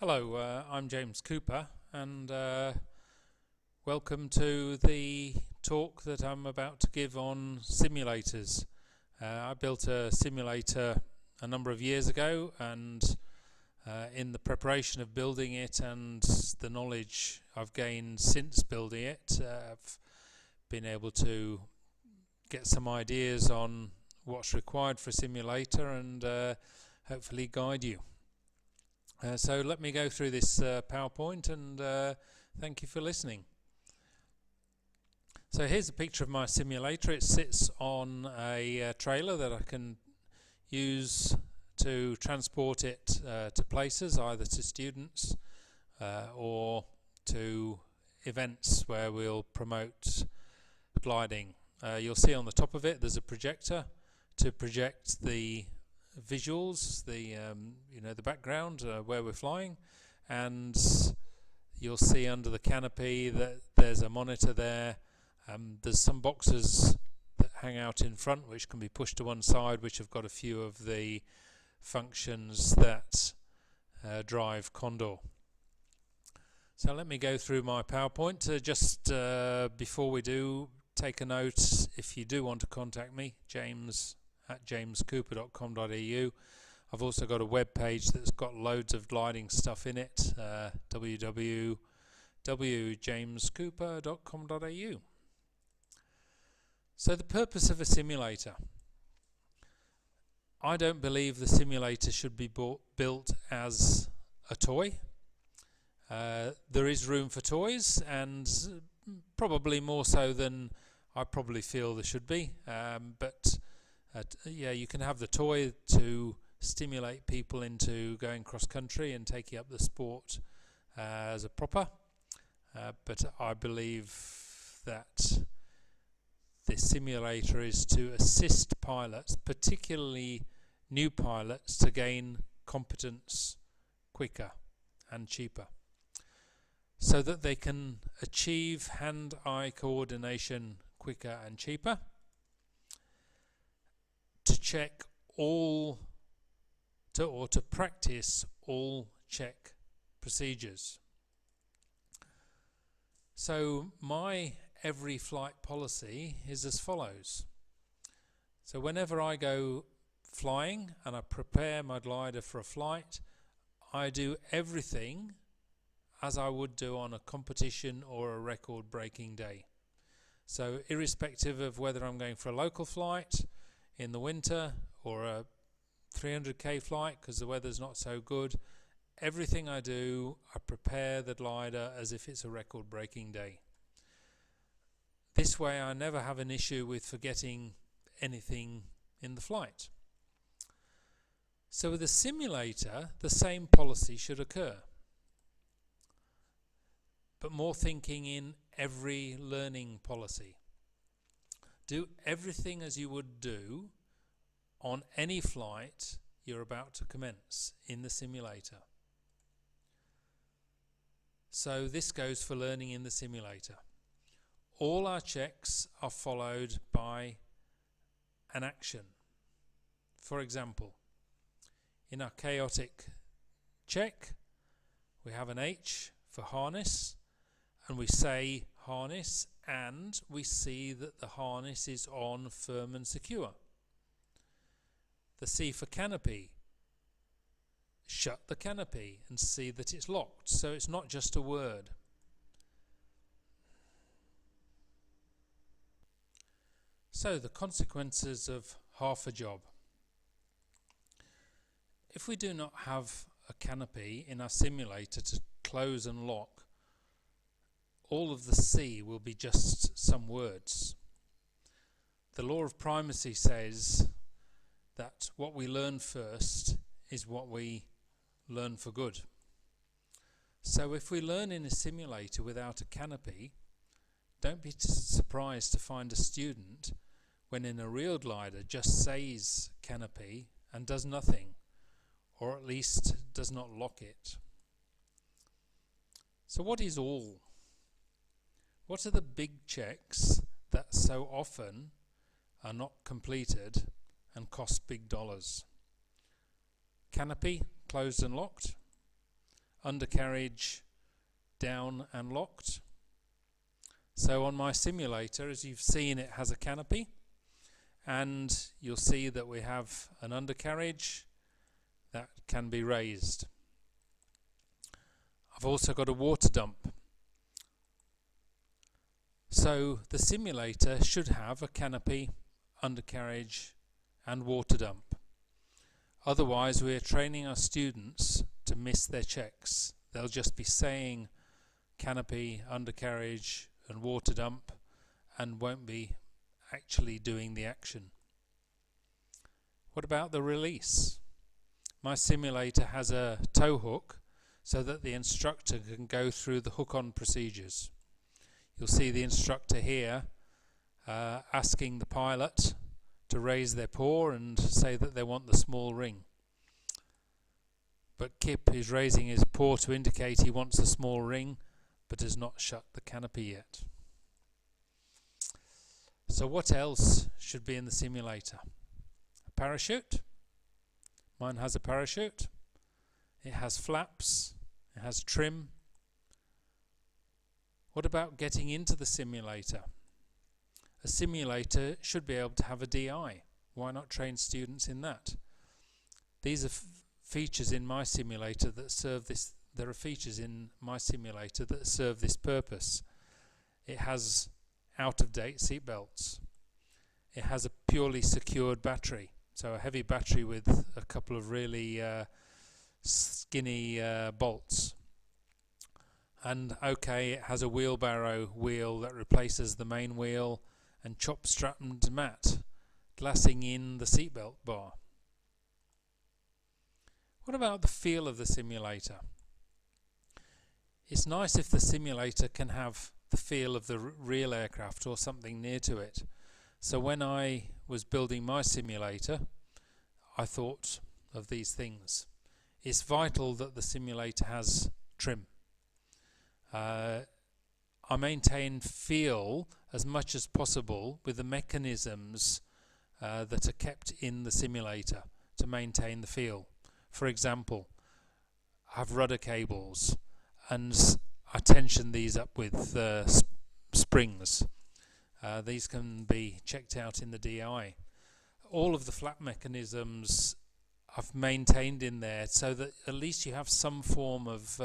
Hello, I'm James Cooper, and welcome to the talk that I'm about to give on simulators. I built a simulator a number of years ago, and in the preparation of building it and the knowledge I've gained since building it, I've been able to get some ideas on what's required for a simulator and hopefully guide you. So let me go through this PowerPoint and thank you for listening. So here's a picture of my simulator. It sits on a trailer that I can use to transport it to places, either to students or to events where we'll promote gliding. You'll see on the top of it there's a projector to project the visuals, the background where we're flying, and you'll see under the canopy that there's a monitor there. There's some boxes that hang out in front which can be pushed to one side, which have got a few of the functions that drive Condor. So let me go through my PowerPoint. Just before we do, take a note, if you do want to contact me, james@jamescooper.com.au. I've also got a web page that's got loads of gliding stuff in it, www.jamescooper.com.au. So the purpose of a simulator. I don't believe the simulator should be built as a toy. There is room for toys, and probably more so than I probably feel there should be, but you can have the toy to stimulate people into going cross country and taking up the sport as a proper, but I believe that this simulator is to assist pilots, particularly new pilots, to gain competence quicker and cheaper, so that they can achieve hand-eye coordination quicker and cheaper, to check all or to practice all check procedures. So my every flight policy is as follows. So whenever I go flying and I prepare my glider for a flight, I do everything as I would do on a competition or a record-breaking day. So irrespective of whether I'm going for a local flight in the winter or a 300k flight because the weather's not so good, everything I do, I prepare the glider as if it's a record-breaking day. This way I never have an issue with forgetting anything in the flight. So with a simulator, the same policy should occur, but more thinking in every learning policy. Do everything as you would do on any flight you're about to commence in the simulator. So this goes for learning in the simulator. All our checks are followed by an action. For example, in our chaotic check, we have an H for harness, and we say harness, and we see that the harness is on, firm and secure. The C for canopy, shut the canopy and see that it's locked, so it's not just a word. So the consequences of half a job. If we do not have a canopy in our simulator to close and lock, all of the C will be just some words. The law of primacy says that what we learn first is what we learn for good. So if we learn in a simulator without a canopy, don't be surprised to find a student when in a real glider just says canopy and does nothing, or at least does not lock it. So what is all? What are the big checks that so often are not completed and cost big dollars? Canopy, closed and locked. undercarriage down and locked. So on my simulator, as you've seen, it has a canopy, and you'll see that we have an undercarriage that can be raised. I've also got a water dump. So the simulator should have a canopy, undercarriage and water dump. Otherwise, we're training our students to miss their checks. They'll just be saying canopy, undercarriage and water dump and won't be actually doing the action. What about the release? My simulator has a tow hook so that the instructor can go through the hook-on procedures. You'll see the instructor here asking the pilot to raise their paw and say that they want the small ring. But Kip is raising his paw to indicate he wants the small ring, but has not shut the canopy yet. So what else should be in the simulator? A parachute. Mine has a parachute. It has flaps. It has trim. What about getting into the simulator? A simulator should be able to have a DI. Why not train students in that? These are features in my simulator that serve this. There are features in my simulator that serve this purpose. It has out-of-date seat belts. It has a purely secured battery, so a heavy battery with a couple of really skinny bolts. And okay, it has a wheelbarrow wheel that replaces the main wheel and chop strapped mat glassing in the seatbelt bar. What about the feel of the simulator? It's nice if the simulator can have the feel of the real aircraft or something near to it. So when I was building my simulator, I thought of these things. It's vital that the simulator has trim. I maintain feel as much as possible with the mechanisms that are kept in the simulator to maintain the feel. For example, I have rudder cables and I tension these up with springs. These can be checked out in the DI. All of the flap mechanisms I've maintained in there so that at least you have some form of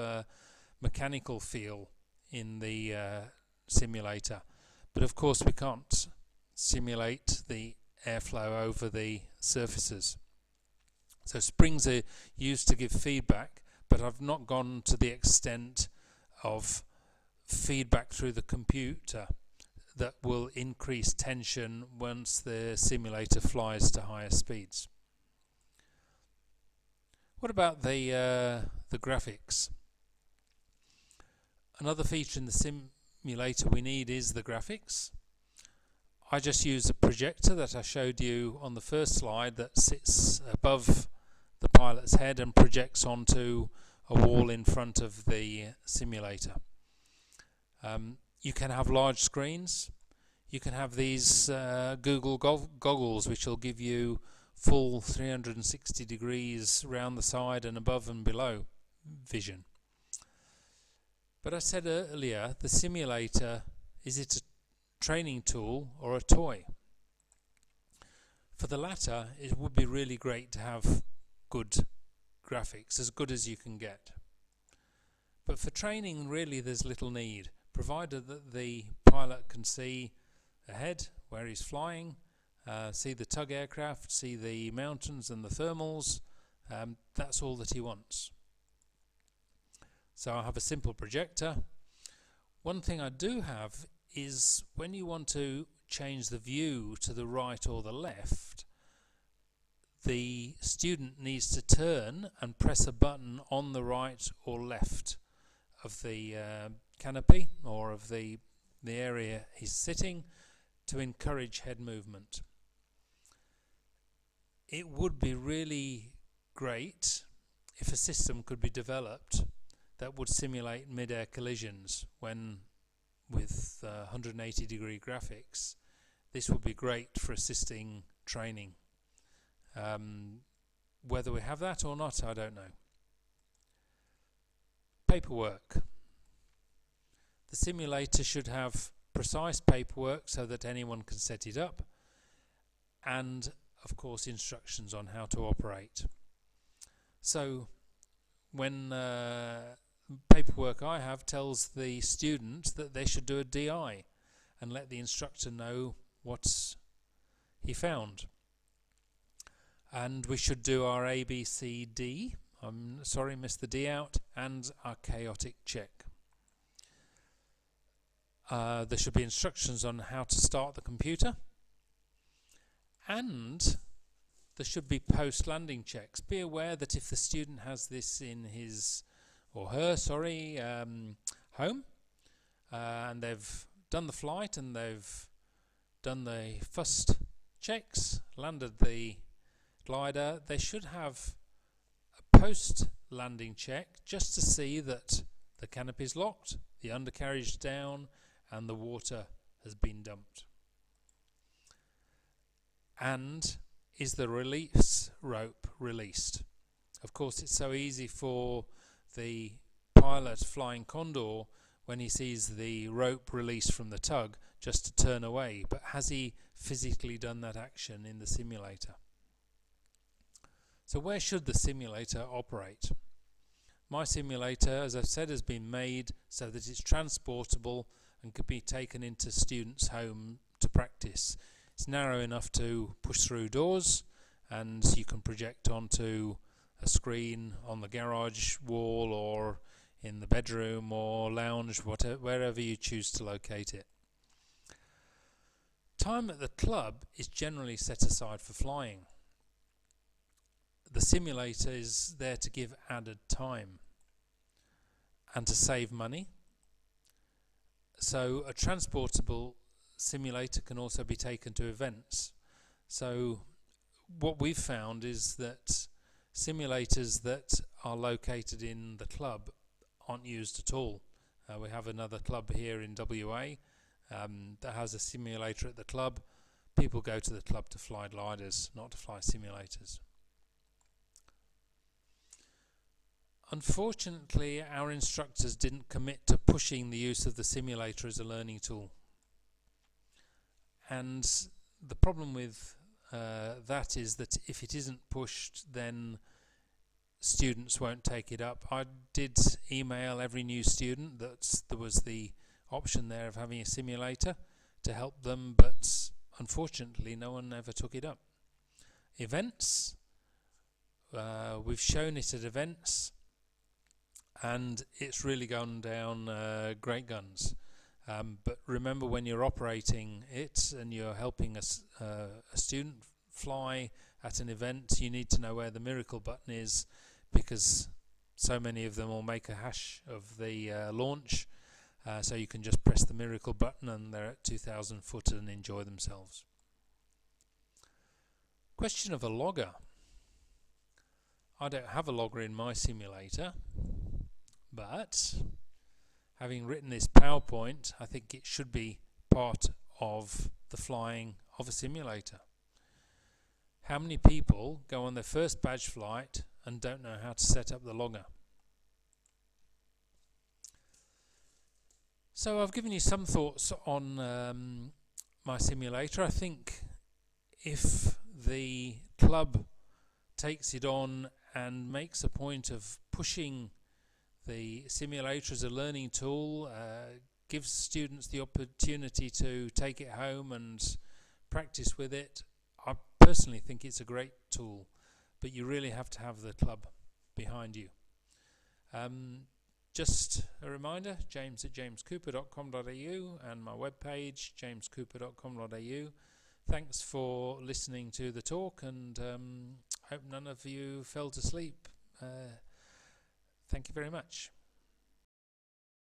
mechanical feel in the simulator. But of course we can't simulate the airflow over the surfaces. So springs are used to give feedback, but I've not gone to the extent of feedback through the computer that will increase tension once the simulator flies to higher speeds. What about the graphics? Another feature in the simulator we need is the graphics. I just use a projector that I showed you on the first slide that sits above the pilot's head and projects onto a wall in front of the simulator. You can have large screens. You can have these Google goggles which will give you full 360 degrees round the side and above and below vision. But I said earlier, the simulator, is it a training tool or a toy? For the latter, it would be really great to have good graphics, as good as you can get. But for training, really there's little need, provided that the pilot can see ahead where he's flying, see the tug aircraft, see the mountains and the thermals. That's all that he wants. So I have a simple projector. One thing I do have is when you want to change the view to the right or the left, the student needs to turn and press a button on the right or left of the canopy or of the area he's sitting to encourage head movement. It would be really great if a system could be developed that would simulate mid-air collisions when with 180 degree graphics. This would be great for assisting training. Whether we have that or not, I don't know. paperwork. The simulator should have precise paperwork so that anyone can set it up, and of course instructions on how to operate. So when paperwork I have tells the student that they should do a DI and let the instructor know what he found. And we should do our ABCD, I'm sorry, missed the D out, and our chaotic check. There should be instructions on how to start the computer, and there should be post-landing checks. Be aware that if the student has this in his or her home, and they've done the flight and they've done the first checks, landed the glider, they should have a post-landing check just to see that the canopy is locked, the undercarriage down, and the water has been dumped. And is the release rope released? Of course, it's so easy for the pilot flying Condor, when he sees the rope released from the tug, just to turn away. But has he physically done that action in the simulator? So where should the simulator operate? My simulator, as I've said, has been made so that it's transportable and could be taken into students' home to practice. It's narrow enough to push through doors, and you can project onto a screen on the garage wall or in the bedroom or lounge, wherever you choose to locate it. Time at the club is generally set aside for flying. The simulator is there to give added time and to save money. So a transportable simulator can also be taken to events. So what we've found is that simulators that are located in the club aren't used at all. We have another club here in WA that has a simulator at the club. People go to the club to fly gliders, not to fly simulators. Unfortunately, our instructors didn't commit to pushing the use of the simulator as a learning tool. And the problem with that is that if it isn't pushed, then students won't take it up. I did email every new student that there was the option there of having a simulator to help them, but unfortunately no one ever took it up. Events, we've shown it at events, and it's really gone down great guns. But remember, when you're operating it and you're helping a student fly at an event, you need to know where the miracle button is, because so many of them will make a hash of the launch, so you can just press the miracle button and they're at 2,000 foot and enjoy themselves. Question of a logger. I don't have a logger in my simulator, but having written this PowerPoint, I think it should be part of the flying of a simulator. How many people go on their first badge flight and don't know how to set up the logger? So I've given you some thoughts on my simulator. I think if the club takes it on and makes a point of pushing the simulator as a learning tool, gives students the opportunity to take it home and practice with it, I personally think it's a great tool, but you really have to have the club behind you. Just a reminder, james@jamescooper.com.au, and my webpage, jamescooper.com.au. Thanks for listening to the talk, and hope none of you fell to sleep. Thank you very much.